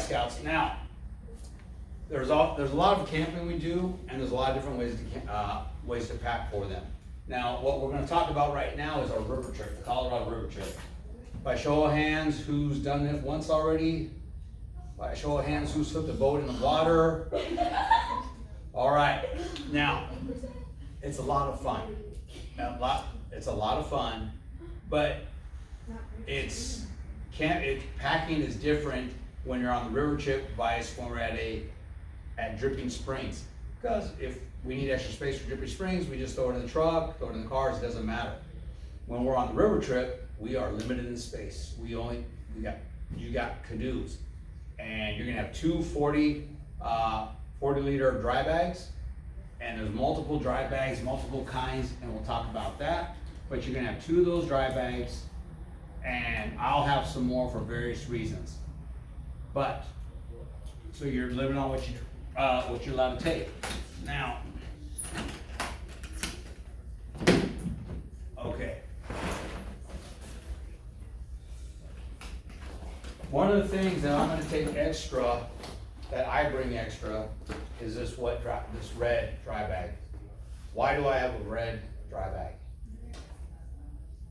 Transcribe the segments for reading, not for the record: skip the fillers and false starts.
Scouts. Now, there's a lot of camping we do, and there's a lot of different ways to pack for them. Now, what we're going to talk about right now is our river trip, the Colorado River trip. By show of hands, who's done it once already? By show of hands, who's flipped a boat in the water? All right. Now, it's a lot of fun. It's a lot of fun, but packing is different when you're on the river trip vice when we're at Dripping Springs. Because if we need extra space for Dripping Springs, we just throw it in the truck, throw it in the cars, it doesn't matter. When we're on the river trip, we are limited in space. You got canoes, and you're gonna have two 40 liter dry bags, and there's multiple dry bags, multiple kinds, and we'll talk about that. But you're gonna have two of those dry bags, and I'll have some more for various reasons. But, so you're limited on what you're allowed to take. Now, okay. One of the things that I'm going to take extra, that I bring extra, is this red dry bag. Why do I have a red dry bag?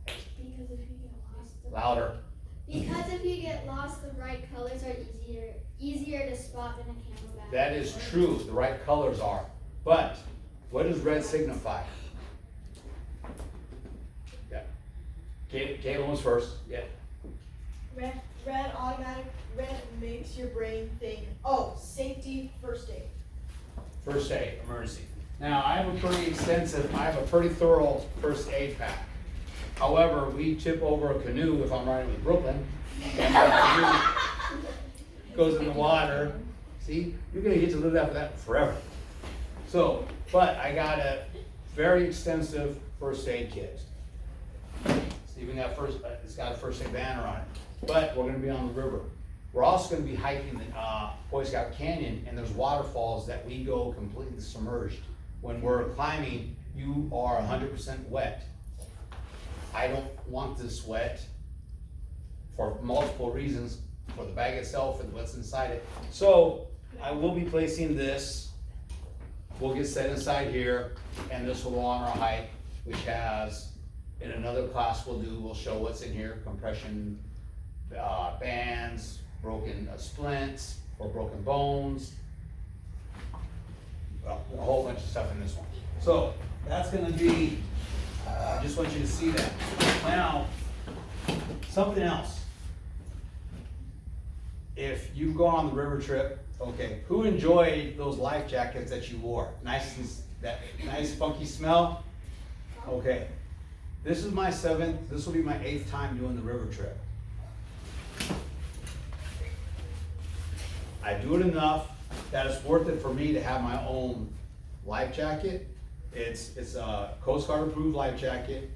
Because if you get lost, Louder. Because if you get lost, the right colors are easier to spot than a camo bag. That is true. The right colors are. But what does red signify? Yeah. Caitlin was first. Yeah. Red automatic. Red makes your brain think, oh, safety, first aid. First aid, emergency. Now I have a pretty thorough first aid pack. However, we tip over a canoe if I'm riding with Brooklyn, and the canoe goes in the water. See, you're gonna get to live after that forever. So, but I got a very extensive first aid kit. See, it's got a first aid banner on it. But we're gonna be on the river. We're also gonna be hiking the Boy Scout Canyon, and there's waterfalls that we go completely submerged. When we're climbing, you are 100% wet. I don't want this wet for multiple reasons, for the bag itself and what's inside it. So I will be placing this. We'll get set inside here, and this will go on our hike, which has, in another class we'll show what's in here: compression bands, broken splints or broken bones, a whole bunch of stuff in this one. So that's going to be, I just want you to see that. Now, something else. If you go on the river trip, okay, who enjoyed those life jackets that you wore? That nice funky smell? Okay, this is my 7th, this will be my 8th time doing the river trip. I do it enough that it's worth it for me to have my own life jacket. It's a Coast Guard approved life jacket.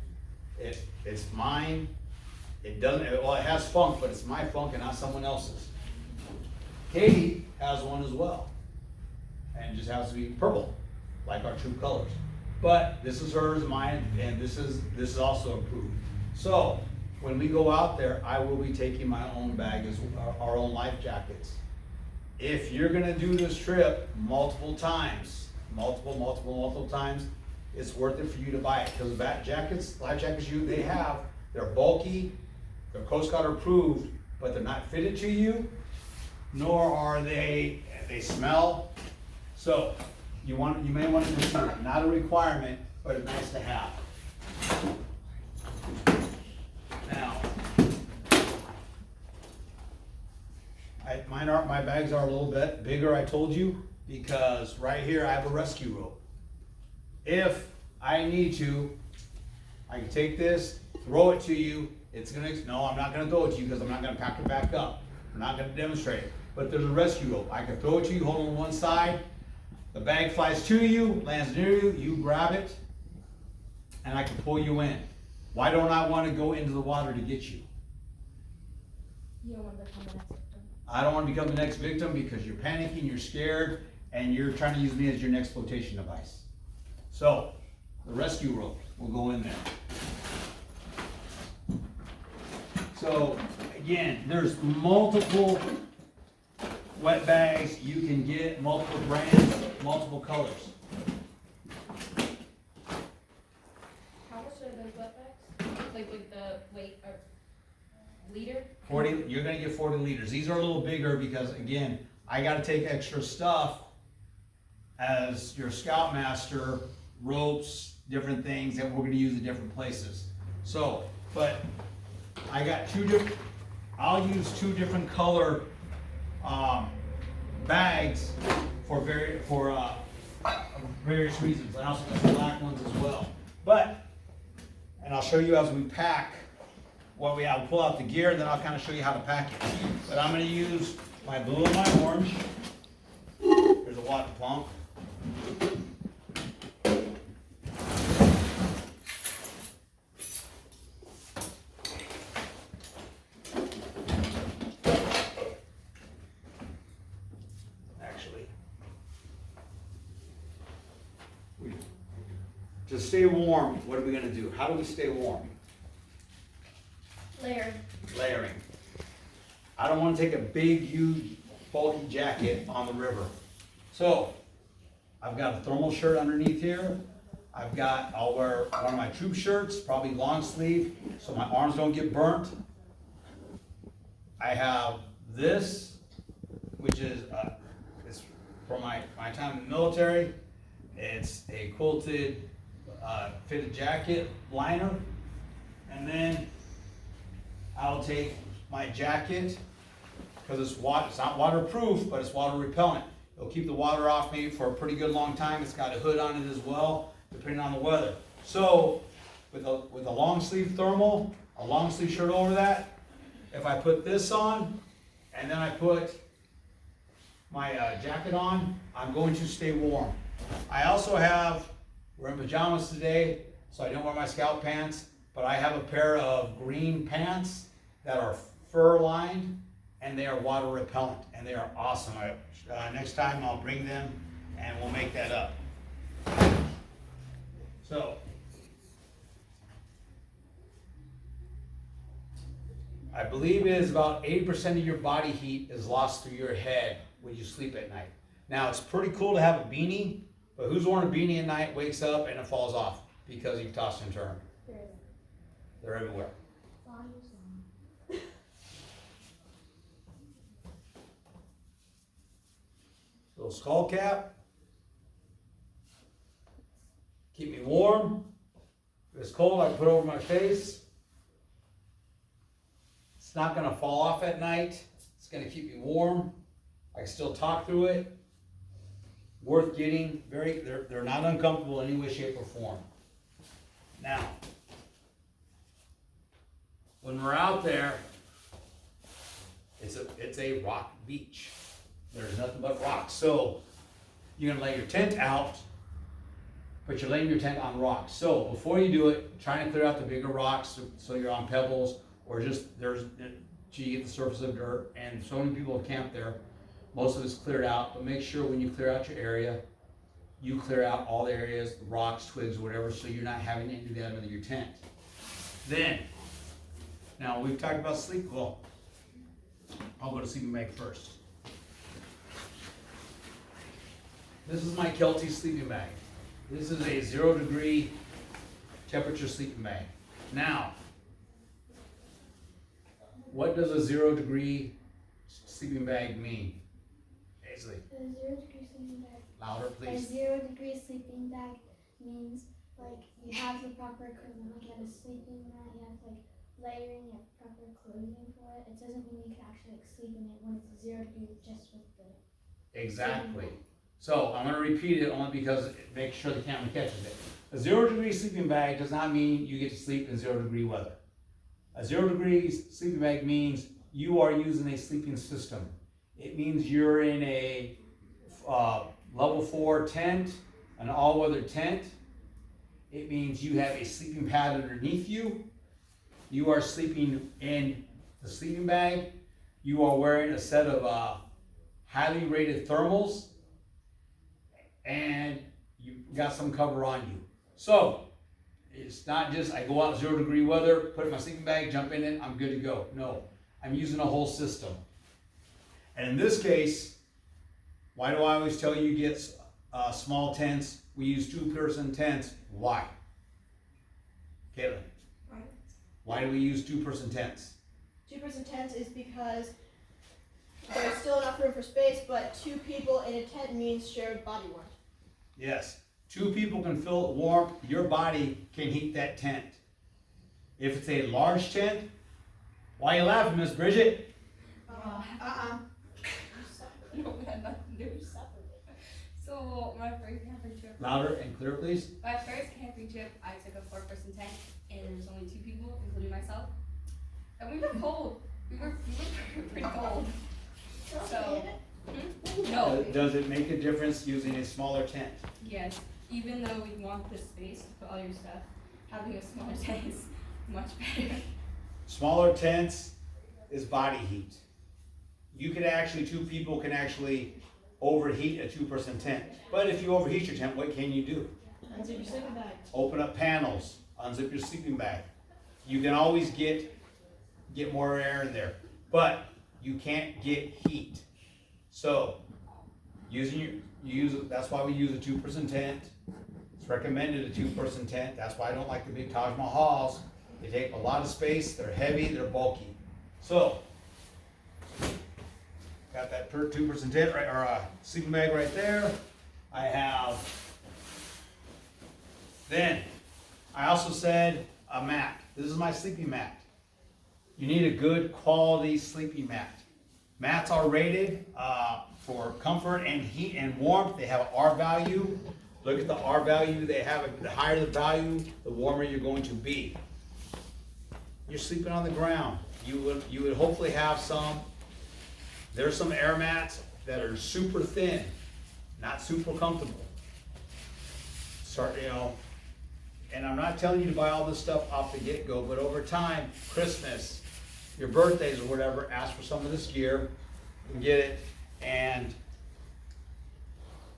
It's mine. It has funk, but it's my funk and not someone else's. Katie has one as well, and it just has to be purple, like our true colors. But this is hers, mine, and this is also approved. So when we go out there, I will be taking my own bag as our own life jackets. If you're gonna do this trip multiple times, multiple times, it's worth it for you to buy it, because life jackets they're bulky, they're Coast Guard approved, but they're not fitted to you, nor are they smell. So you may want to consider it. Not a requirement, but it's nice to have. Now, my bags are a little bit bigger, I told you, because right here I have a rescue rope. If I need to, I can take this, throw it to you. No, I'm not gonna throw it to you because I'm not gonna pack it back up. I'm not gonna demonstrate it. But there's a rescue rope. I can throw it to you, hold it on one side. The bag flies to you, lands near you, you grab it, and I can pull you in. Why don't I want to go into the water to get you? You don't want to become the next victim. I don't want to become the next victim because you're panicking, you're scared, and you're trying to use me as your next flotation device. So, the rescue rope will go in there. So, again, there's multiple wet bags, you can get multiple brands, multiple colors. How much are those wet bags? Like with the weight or liter? 40, you're gonna get 40 liters. These are a little bigger because again, I gotta take extra stuff as your scoutmaster, ropes, different things that we're gonna use at different places. So, but I got I'll use 2 different color bags for various reasons. I also got some black ones as well. And I'll show you as we pack what we have. We'll pull out the gear and then I'll kind of show you how to pack it. But I'm going to use my blue and my orange. There's a water pump. To stay warm, what are we going to do? How do we stay warm? Layering. I don't want to take a big, huge, bulky jacket on the river. So, I've got a thermal shirt underneath here. I'll wear one of my troop shirts, probably long sleeve, so my arms don't get burnt. I have this, which is it's from my time in the military. It's a quilted fitted jacket liner, and then I'll take my jacket because it's not waterproof, but it's water repellent. It'll keep the water off me for a pretty good long time. It's got a hood on it as well, depending on the weather. So with a long sleeve thermal, a long sleeve shirt over that, if I put this on and then I put my jacket on, I'm going to stay warm. I also we're in pajamas today, so I don't wear my scout pants, but I have a pair of green pants that are fur lined and they are water repellent and they are awesome. Next time I'll bring them and we'll make that up. So, I believe it is about 80% of your body heat is lost through your head when you sleep at night. Now it's pretty cool to have a beanie, but who's wearing a beanie at night, wakes up, and it falls off because you've tossed and turned? They're everywhere. Little skull cap. Keep me warm. If it's cold, I can put it over my face. It's not going to fall off at night. It's going to keep me warm. I can still talk through it. Worth getting. They're not uncomfortable in any way, shape, or form. Now, when we're out there, it's a rock beach. There's nothing but rocks. So you're gonna lay your tent out, but you're laying your tent on rocks. So before you do it, try and clear out the bigger rocks so you're on pebbles, or just you get the surface of dirt. And so many people have camped there. Most of it's cleared out, but make sure when you clear out your area, you clear out all the areas, the rocks, twigs, whatever, so you're not having any of that under your tent. Then, now we've talked about sleep. Well, I'll go to sleeping bag first. This is my Kelty sleeping bag. This is a 0 degree temperature sleeping bag. Now, what does a 0 degree sleeping bag mean? Ainsley. A 0 degree sleeping bag. Louder, A please. 0 degree sleeping bag means like you have the proper equipment, like you have a sleeping mat, you have like layering, you have proper clothing for it. It doesn't mean you can actually like sleep in it when it's 0 degree just with the. Exactly. So I'm going to repeat it only because it makes sure the camera catches it. A 0 degree sleeping bag does not mean you get to sleep in 0 degree weather. A 0 degree sleeping bag means you are using a sleeping system. It means you're in a level 4 tent, an all-weather tent. It means you have a sleeping pad underneath you. You are sleeping in the sleeping bag. You are wearing a set of highly rated thermals, and you've got some cover on you. So it's not just I go out 0 degree weather, put it in my sleeping bag, jump in it, I'm good to go. No, I'm using a whole system. And in this case, Why do I always tell you get small tents? We use 2-person tents. Why? Caitlin. Why do we use 2-person tents? 2-person tents is because there's still enough room for space, but 2 people in a tent means shared body warmth. Yes. 2 people can fill it warm. Your body can heat that tent. If it's a large tent, why are you laughing, Miss Bridget? No, we had nothing to do with supper. So my first camping trip. Louder and clear, please. My first camping trip, I took a 4-person tent, and there was only 2 people, including myself. And we were cold. We were pretty cold. So, no. Does it make a difference using a smaller tent? Yes. Even though we want the space to put all your stuff, having a smaller tent is much better. Smaller tents is body heat. You could actually, 2 people can actually overheat a 2-person tent. But if you overheat your tent, what can you do? Unzip your sleeping bag. Open up panels, unzip your sleeping bag. You can always get more air in there, but you can't get heat. So, that's why we use a 2-person tent. It's recommended a 2-person tent. That's why I don't like the big Taj Mahals. They take a lot of space, they're heavy, they're bulky. So, got that 2-person tent right, or a sleeping bag right there. Then, I also said a mat. This is my sleeping mat. You need a good quality sleeping mat. Mats are rated for comfort and heat and warmth. They have an R value. Look at the R value they have. The higher the value, the warmer you're going to be. You're sleeping on the ground. You would hopefully have some. There's some air mats that are super thin, not super comfortable. And I'm not telling you to buy all this stuff off the get-go, but over time, Christmas, your birthdays or whatever, ask for some of this gear and get it, and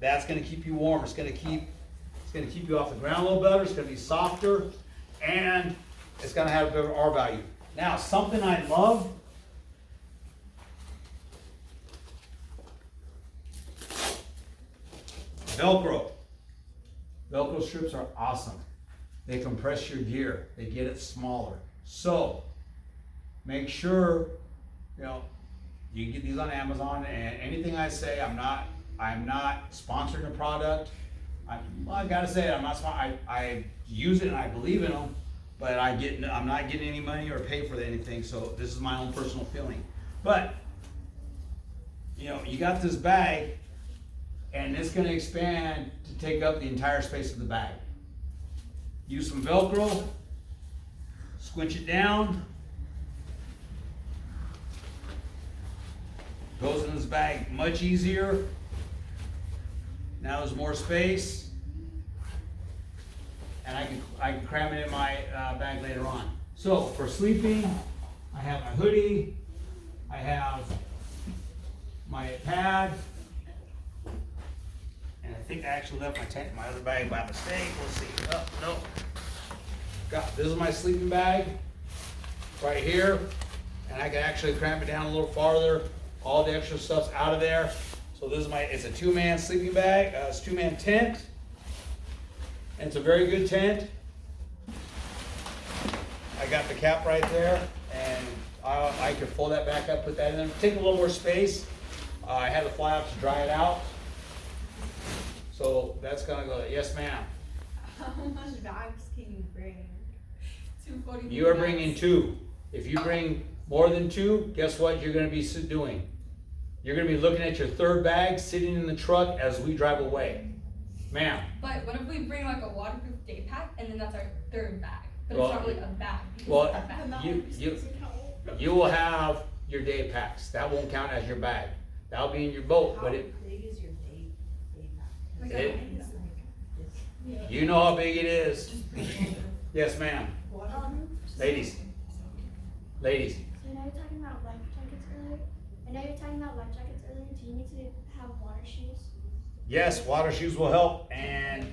that's going to keep you warm. It's going to keep you off the ground a little better. It's going to be softer, and it's going to have a better R value. Now, something I love. Velcro. Velcro strips are awesome. They compress your gear. They get it smaller. So, make sure, you can get these on Amazon, and anything I say, I'm not sponsoring a product. I gotta say, I use it and I believe in them, but I'm not getting any money or pay for anything, so this is my own personal feeling. But, you got this bag, and it's gonna expand to take up the entire space of the bag. Use some Velcro, squinch it down, goes in this bag much easier. Now there's more space, and I can cram it in my bag later on. So for sleeping, I have my hoodie, I have my pad, and I think I actually left my tent in my other bag by mistake. Let's see. Oh, no. This is my sleeping bag right here, and I can actually cramp it down a little farther. All the extra stuff's out of there. So this is it's a 2-man sleeping bag. It's a 2-man tent, and it's a very good tent. I got the cap right there, and I could fold that back up, put that in there. Take a little more space. I had to fly out to dry it out. So that's gonna go. Yes, ma'am. How much bags can you bring? 240. You are bringing 2. If you bring more than 2, guess what you're gonna be doing? You're gonna be looking at your 3rd bag sitting in the truck as we drive away. Ma'am. But what if we bring like a waterproof day pack and then that's our 3rd bag? But Well, it's not really a bag. Well, It's a bag. you will have your day packs. That won't count as your bag. That'll be in your boat, but How big is your day pack? Like it- a- you know how big it is. Yes, ma'am. Ladies. So now you're talking about life jackets earlier. Do you need to have water shoes? Yes, water shoes will help, and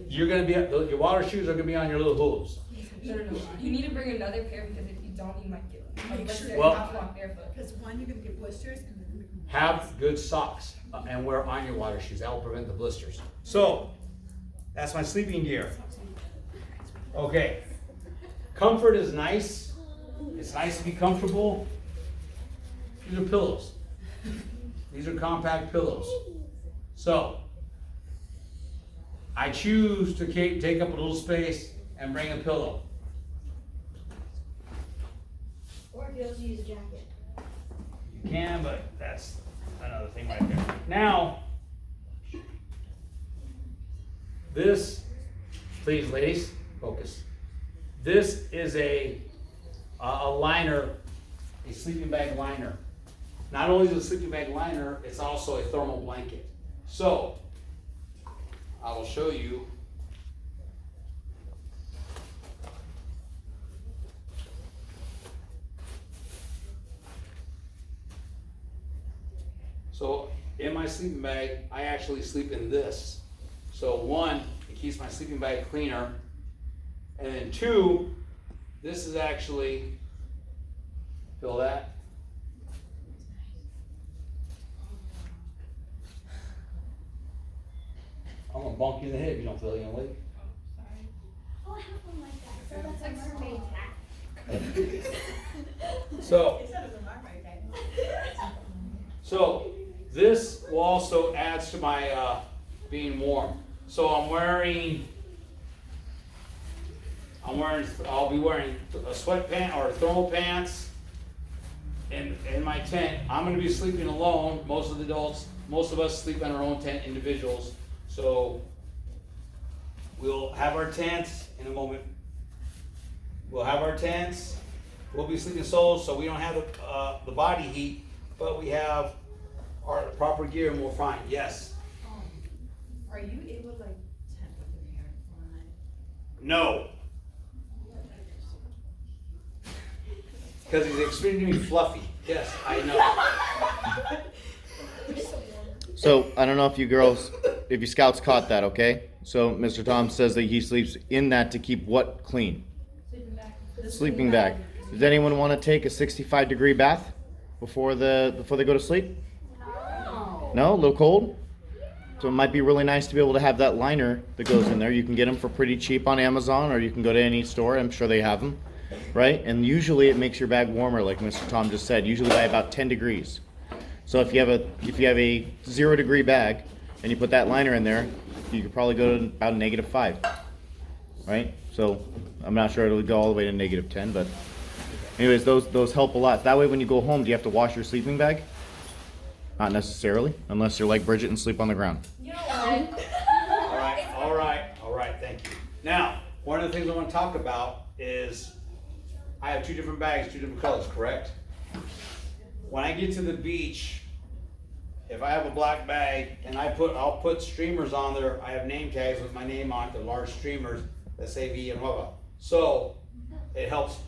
you're gonna be your water shoes are gonna be on your little hooves. No. You need to bring another pair because if you don't, you might get one. Make Like, sure you Well- have to walk barefoot. Because one, you're gonna get blisters, and then Have good socks. and wear on your water shoes. That will prevent the blisters. So, that's my sleeping gear. Okay. Comfort is nice. It's nice to be comfortable. These are pillows. These are compact pillows. So, I choose to take up a little space and bring a pillow. Or if you also use a jacket. You can, but that's another thing right there. Now, this, please ladies, focus. This is a liner, a sleeping bag liner. Not only is it a sleeping bag liner, it's also a thermal blanket. So, I will show you. So, in my sleeping bag, I actually sleep in this. So one, it keeps my sleeping bag cleaner. And then two, this is actually, feel that? I'm gonna bonk you in the head if you don't feel it, young lady. Oh, I have one like that. So that's a mermaid hat. So, It said it was a mermaid hat. so this also adds to my being warm. So I'll be wearing a sweatpant or thermal pants in my tent. I'm gonna be sleeping alone. Most of the adults, most of us sleep in our own tent, individuals. So we'll have our tents in a moment. We'll have our tents. We'll be sleeping solo, so we don't have the body heat, but we have our proper gear and we're fine. Yes. Are you able to like tent with your hair on it? No. Because he's extremely fluffy. Yes, I know. So I don't know if you scouts caught that, okay? So Mr. Tom says that he sleeps in that to keep what clean? Sleeping bag. Does anyone want to take a 65-degree bath before they go to sleep? No, a little cold? So it might be really nice to be able to have that liner that goes in there. You can get them for pretty cheap on Amazon, or you can go to any store. I'm sure they have them, right? And usually it makes your bag warmer, like Mr. Tom just said, usually by about 10 degrees. So if you have a 0-degree bag and you put that liner in there, you could probably go to about -5, right? So I'm not sure it'll go all the way to -10, but anyways, those help a lot. That way when you go home, do you have to wash your sleeping bag? Not necessarily, unless you're like Bridget and sleep on the ground. All right, thank you. Now, one of the things I want to talk about is I have two different bags, two different colors, correct? When I get to the beach, if I have a black bag and I'll put streamers on there, I have name tags with my name on it, the large streamers that say V and blah. So it helps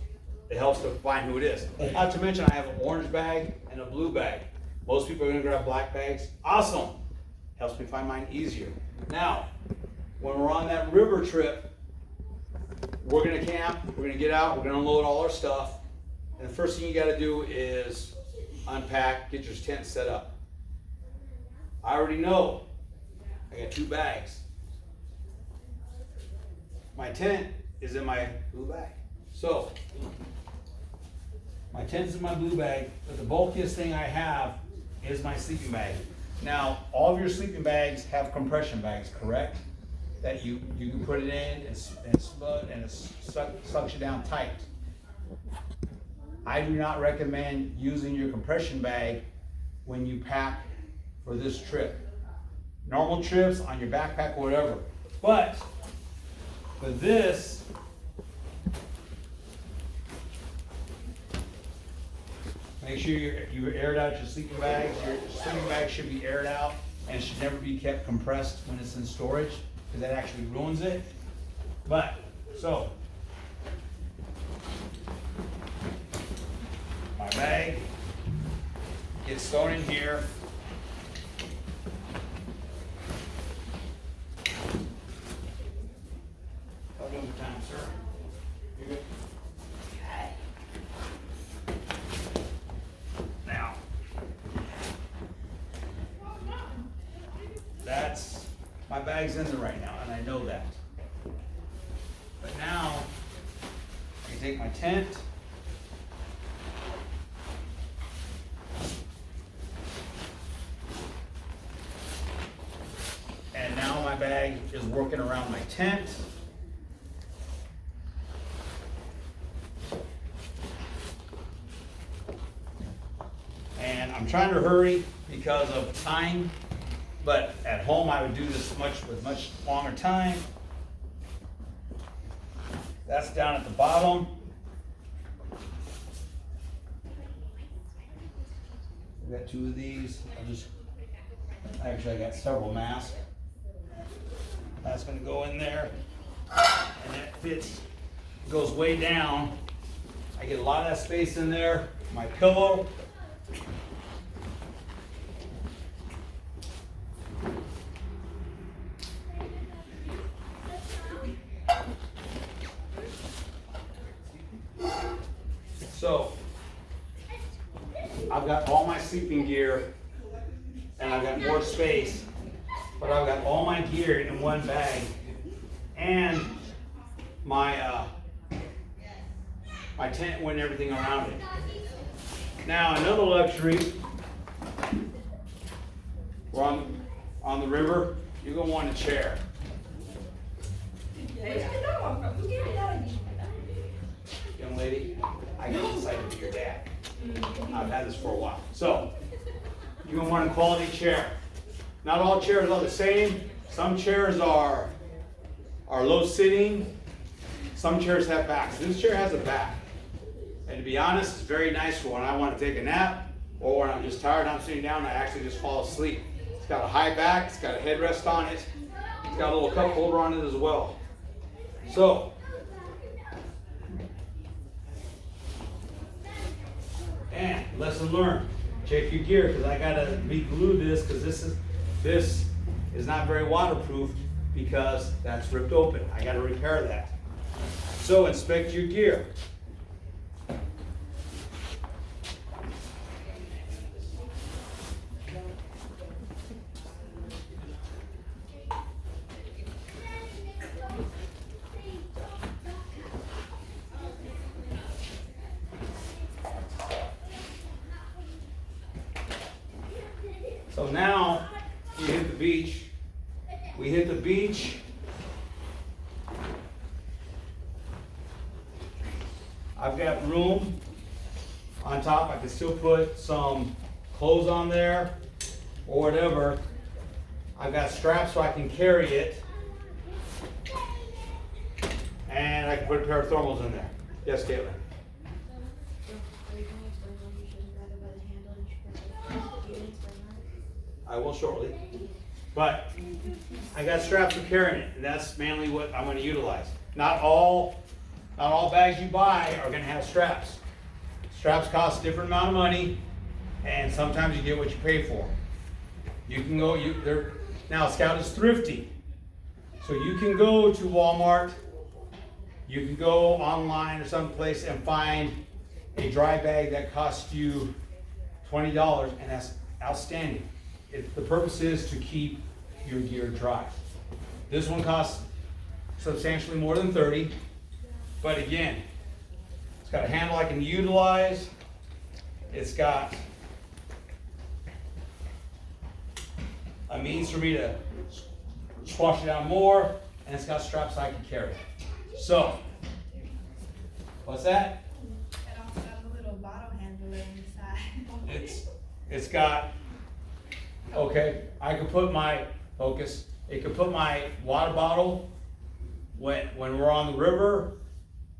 to find who it is. Not to mention I have an orange bag and a blue bag. Most people are gonna grab black bags. Awesome. Helps me find mine easier. Now, when we're on that river trip, we're gonna camp, we're gonna get out, we're gonna unload all our stuff. And the first thing you gotta do is unpack, get your tent set up. I already know I got 2 bags. My tent is in my blue bag. So, my tent is in my blue bag, but the bulkiest thing I have is my sleeping bag. Now, all of your sleeping bags have compression bags, correct? That you can put it in and smooth and it sucks you down tight. I do not recommend using your compression bag when you pack for this trip. Normal trips on your backpack or whatever. But for this, make sure you aired out your sleeping bags. Your sleeping bag should be aired out and should never be kept compressed when it's in storage, because that actually ruins it. But, so, my bag gets thrown in here. How are you doing time, sir? You good? Now, bags in there right now, and I know that. But now, I can take my tent. And now my bag is working around my tent. And I'm trying to hurry because of time, but at home I would do this with much longer time. That's down at the bottom. I got 2 of these. I got several masks. That's gonna go in there, and that fits, goes way down. I get a lot of that space in there. My pillow. So, I've got all my sleeping gear, and I've got more space, but I've got all my gear in one bag, and my tent and everything around it. Now, another luxury, we're on the river, you're gonna want a chair. Young lady, I got decided to be your dad. I've had this for a while. So, you're gonna want a quality chair. Not all chairs are the same. Some chairs are low sitting. Some chairs have backs. This chair has a back. And to be honest, it's very nice for when I want to take a nap or when I'm just tired, I'm sitting down and I actually just fall asleep. It's got a high back, it's got a headrest on it, it's got a little cup holder on it as well. So, and lesson learned, check your gear because I gotta re-glue this because this is not very waterproof because that's ripped open. I gotta repair that. So inspect your gear. So now you hit the beach. We hit the beach. I've got room on top. I can still put some clothes on there or whatever. I've got straps so I can carry it. And I can put a pair of thermals in there. Yes, Caitlin? I will shortly. But I got straps for carrying it, and that's mainly what I'm going to utilize. Not all bags you buy are going to have straps. Straps cost a different amount of money, and sometimes you get what you pay for. You can go, now Scout is thrifty. So you can go to Walmart, you can go online or someplace and find a dry bag that costs you $20, and that's outstanding. The purpose is to keep your gear dry. This one costs substantially more than $30, but again, it's got a handle I can utilize. It's got a means for me to squash it down more, and it's got straps I can carry. So, what's that? It also got a little bottle handle inside. It's got, okay, I could put my, focus, it could put my water bottle when we're on the river,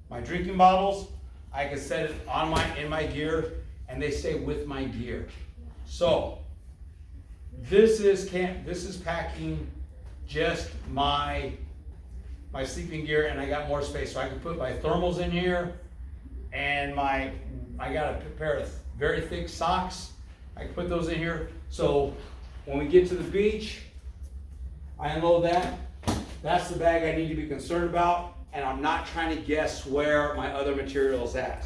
my drinking bottles, I could set it in my gear, and they stay with my gear. So, this is packing just my sleeping gear, and I got more space. So I can put my thermals in here, and I got a pair of very thick socks. I can put those in here. So when we get to the beach, I unload that. That's the bag I need to be concerned about, and I'm not trying to guess where my other material is at.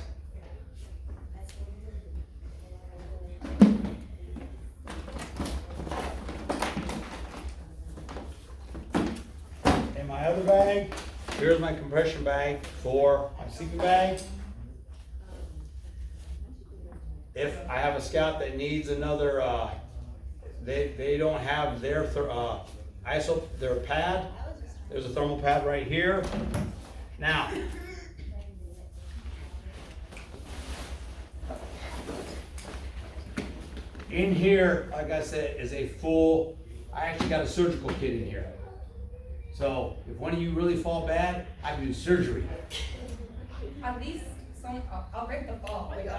my other bag. Here's my compression bag for my sleeping bag. If I have a scout that needs another, they don't have their their pad. There's a thermal pad right here. Now, in here, like I said, is a full, I actually got a surgical kit in here. So if one of you really fall bad, I can do surgery. At least I'll break the fall. Like,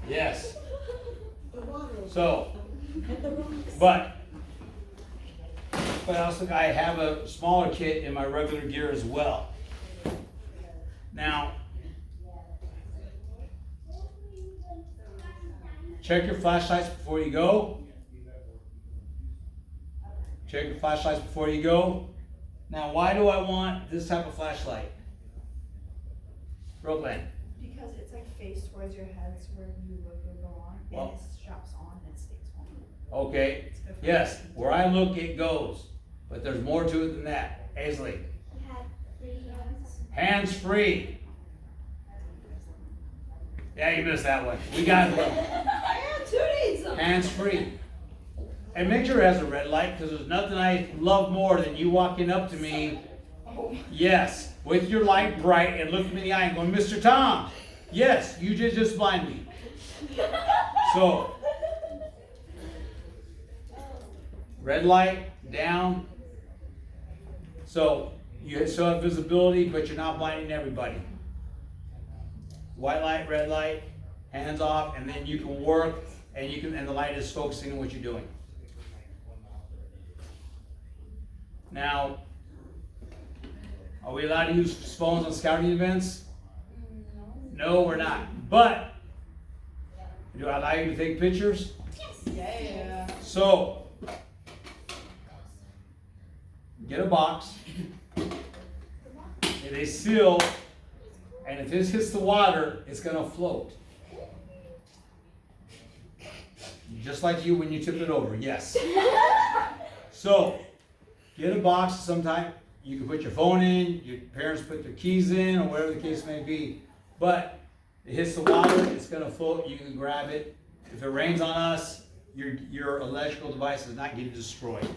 Yes. So, but also I have a smaller kit in my regular gear as well. Now, check your flashlights before you go. Check your flashlights before you go. Now, why do I want this type of flashlight? Ropeland. Because it's like face towards your head, so where you look, it'll go on, Well- and it straps on and it stays on. Okay, It's good for yes, where I look it goes, but there's more to it than that. Aisley, You had 3 hands. hands free. Yeah, you missed that one. We got it. Yeah, two needs them. Hands free. And make sure it has a red light, because there's nothing I love more than you walking up to me, yes, with your light bright and looking me in the eye and going, Mr. Tom, yes, you just blind me. So, red light, down. So, you still have visibility, but you're not blinding everybody. White light, red light, hands off, and then you can work, and the light is focusing on what you're doing. Now, are we allowed to use phones on scouting events? No, we're not. But, do I allow you to take pictures? Yeah. So, get a box. It is sealed, and if this hits the water, it's gonna float. Just like you when you tip it over, yes. So, get a box sometime. You can put your phone in, your parents put their keys in, or whatever the case may be. But it hits the water, it's gonna float, you can grab it. If it rains on us, your electrical device is not getting destroyed.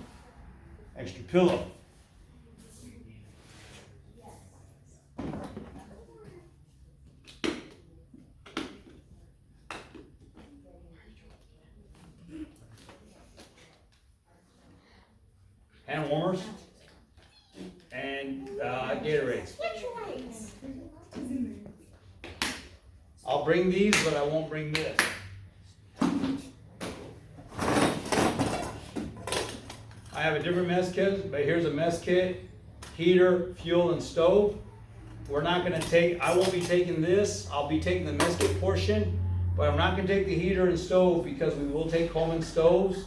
Extra pillow. Hand warmers and Gatorades. I'll bring these, but I won't bring this. I have a different mess kit, but here's a mess kit, heater, fuel, and stove. We're not gonna I won't be taking this. I'll be taking the mess kit portion, but I'm not gonna take the heater and stove because we will take Coleman stoves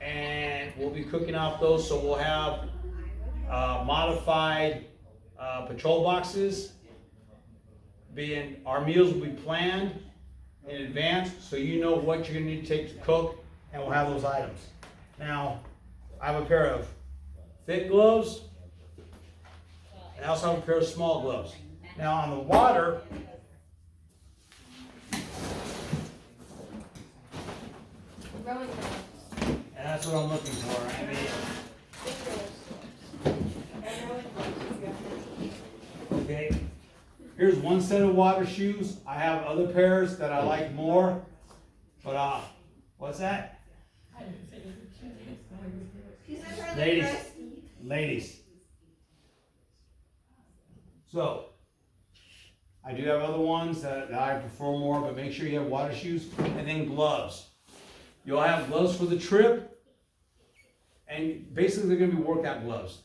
and we'll be cooking off those. So we'll have modified patrol boxes. Our meals will be planned in advance, so you know what you're gonna need to take to cook, and we'll have those items. Now, I have a pair of thick gloves, and I also have a pair of small gloves. Now on the water, Rowing gloves. and that's what I'm looking for, I mean, okay. Here's one set of water shoes. I have other pairs that I like more, but what's that? Ladies. So, I do have other ones that I prefer more, but make sure you have water shoes, and then gloves. You'll have gloves for the trip, and basically they're gonna be workout gloves.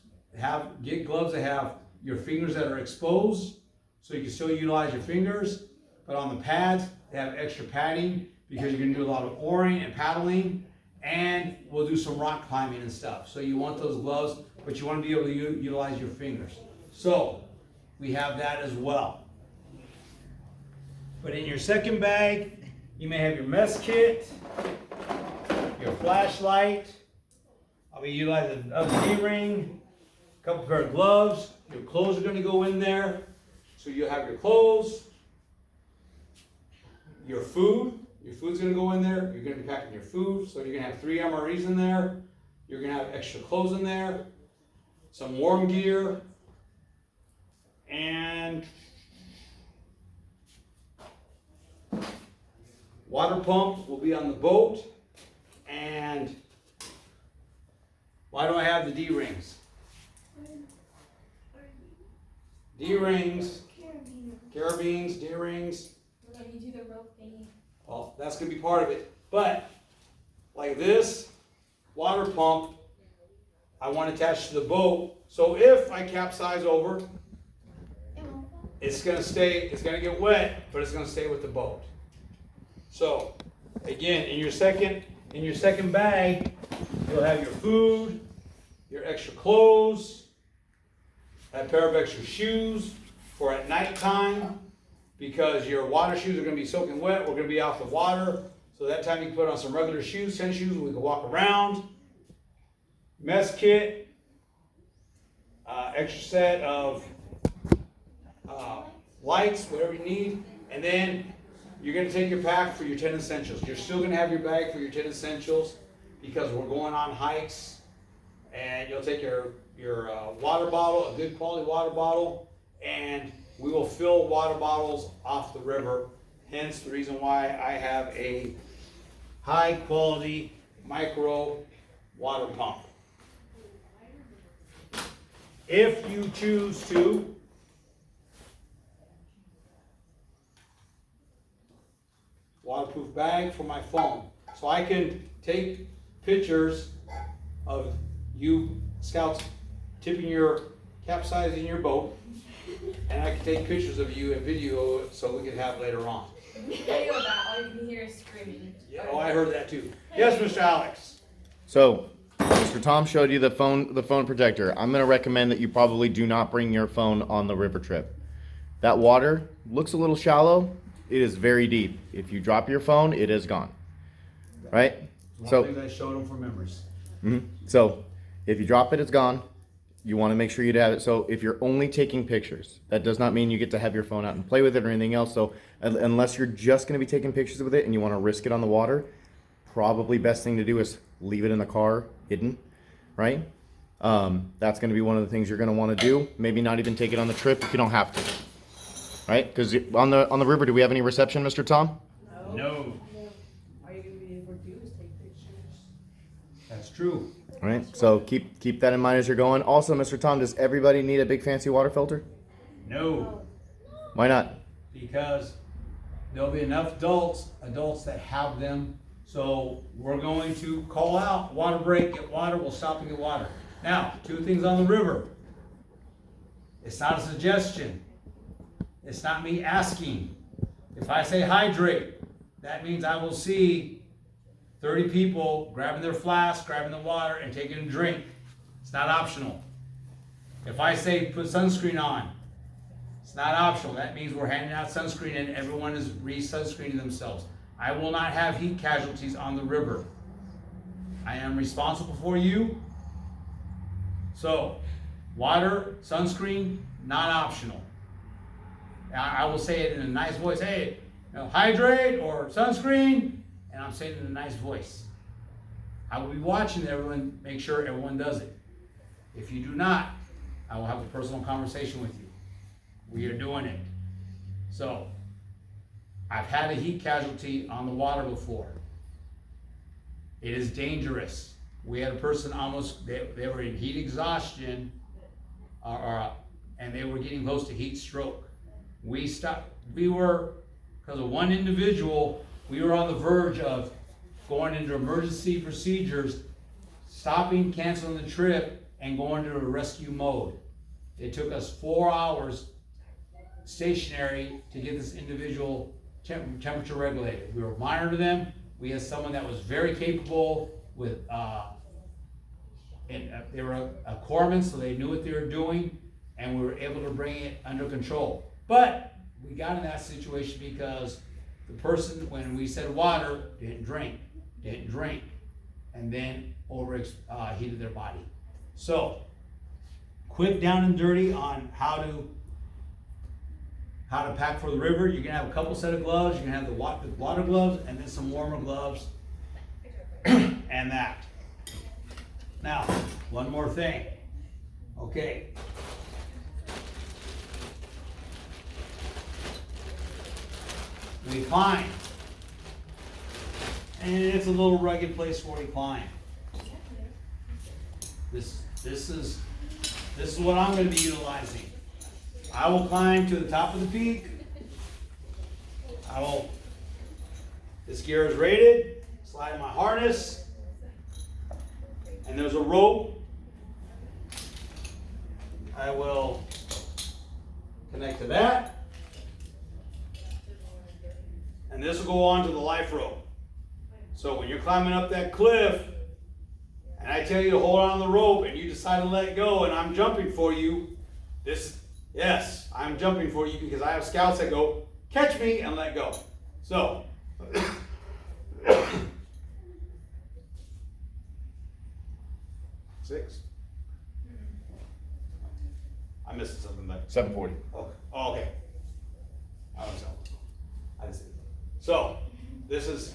Get gloves that have your fingers that are exposed, so you can still utilize your fingers, but on the pads, they have extra padding, because you're gonna do a lot of oaring and paddling, and we'll do some rock climbing and stuff. So you want those gloves, but you want to be able to utilize your fingers. So we have that as well. But in your second bag, you may have your mess kit, your flashlight. I'll be utilizing a D-ring, couple pair of gloves. Your clothes are going to go in there. So you have your clothes, your food. Your food's going to go in there. You're going to be packing your food. So you're going to have 3 MREs in there. You're going to have extra clothes in there, some warm gear, and water pump will be on the boat. And why do I have the D-rings? D-rings, carabines, D-rings. We're gonna do the rope thingy. Well, that's going to be part of it. But like this water pump, I want attached to the boat. So if I capsize over, it's going to get wet, but it's going to stay with the boat. So again, in your second bag, you'll have your food, your extra clothes, a pair of extra shoes for at nighttime, because your water shoes are going to be soaking wet. We're going to be off the water. So that time you can put on some regular shoes, tennis shoes, and we can walk around. Mess kit, extra set of lights, whatever you need. And then you're going to take your pack for your 10 essentials. You're still going to have your bag for your 10 essentials because we're going on hikes. And you'll take your water bottle, a good quality water bottle, and we will fill water bottles off the river. Hence the reason why I have a high quality micro water pump. If you choose to, waterproof bag for my phone. So I can take pictures of you scouts capsizing your boat, and I can take pictures of you and video it so we can have later on. Video of that, all you can hear is screaming. Yeah, oh, I heard that too. Yes, Mr. Alex. So, Mr. Tom showed you the phone protector. I'm going to recommend that you probably do not bring your phone on the river trip. That water looks a little shallow. It is very deep. If you drop your phone, it is gone. Right? One thing I showed them for memories. So, if you drop it, it's gone. You want to make sure you have it. So if you're only taking pictures, that does not mean you get to have your phone out and play with it or anything else. So unless you're just going to be taking pictures with it and you want to risk it on the water, probably best thing to do is leave it in the car hidden, right? That's going to be one of the things you're going to want to do. Maybe not even take it on the trip if you don't have to, right? Because on the river, do we have any reception, Mr. Tom? No. All you're gonna be able to do is take pictures. That's true. All right. So keep that in mind as you're going. Also, Mr. Tom, does everybody need a big fancy water filter? No. Why not? Because there'll be enough adults that have them. So we're going to call out, water break, get water, we'll stop and get water. Now, 2 things on the river. It's not a suggestion. It's not me asking. If I say hydrate, that means I will see 30 people grabbing their flask, grabbing the water, and taking a drink. It's not optional. If I say put sunscreen on, it's not optional. That means we're handing out sunscreen and everyone is re-sunscreening themselves. I will not have heat casualties on the river. I am responsible for you. So, water, sunscreen, not optional. I will say it in a nice voice. Hey, hydrate or sunscreen, and I'm saying it in a nice voice. I will be watching everyone, make sure everyone does it. If you do not, I will have a personal conversation with you. We are doing it. So, I've had a heat casualty on the water before. It is dangerous. We had a person they were in heat exhaustion, and they were getting close to heat stroke. We stopped. We were, because of one individual, we were on the verge of going into emergency procedures, stopping, canceling the trip, and going into a rescue mode. It took us 4 hours stationary to get this individual temperature regulated. We were monitoring them. We had someone that was very capable with, they were a corpsman, so they knew what they were doing, and we were able to bring it under control. But we got in that situation because the person, when we said water, didn't drink, and then overheated their body. So, quick down and dirty on how to pack for the river. You can have a couple set of gloves. You can have the water gloves and then some warmer gloves and that. Now, one more thing. Okay. We climb. And it's a little rugged place where we climb. This is what I'm going to be utilizing. I will climb to the top of the peak. This gear is rated, slide my harness, and there's a rope. I will connect to that. And this will go on to the life rope. So when you're climbing up that cliff, and I tell you to hold on to the rope, and you decide to let go, and I'm jumping for you, yes, I'm jumping for you because I have scouts that go, catch me, and let go. So, six. I missed something, but 740. okay. Oh, okay. I didn't see it. So, this is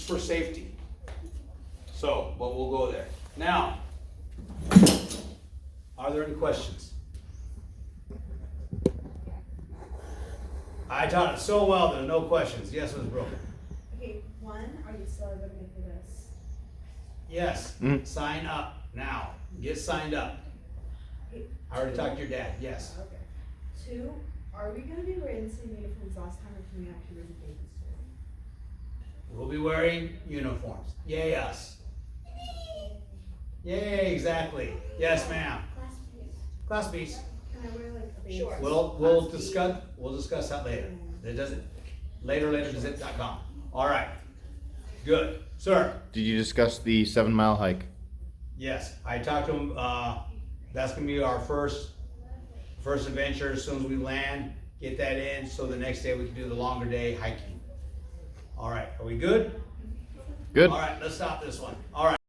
for safety. So, but we'll go there. Now, are there any questions? I taught it so well, there are no questions. Yes, Ms. Brooke. Okay, one, are you still able to make for this? Yes. Mhm. Sign up now. Get signed up. I already talked to your dad. Yes. Okay. Two, are we gonna be wearing the same uniforms last time, or can we actually wear the bathing suit? We'll be wearing uniforms. Yay us. Yay, exactly. Yes, ma'am. Class B's. Can I wear like a bathing suit? We'll discuss that later. It doesn't later.zip.com. All right. Good. Sir. Did you discuss the 7-mile hike? Yes, I talked to him. That's gonna be our first adventure. As soon as we land, get that in, so the next day we can do the longer day hiking. All right, are we good? Good. All right, let's stop this one. All right.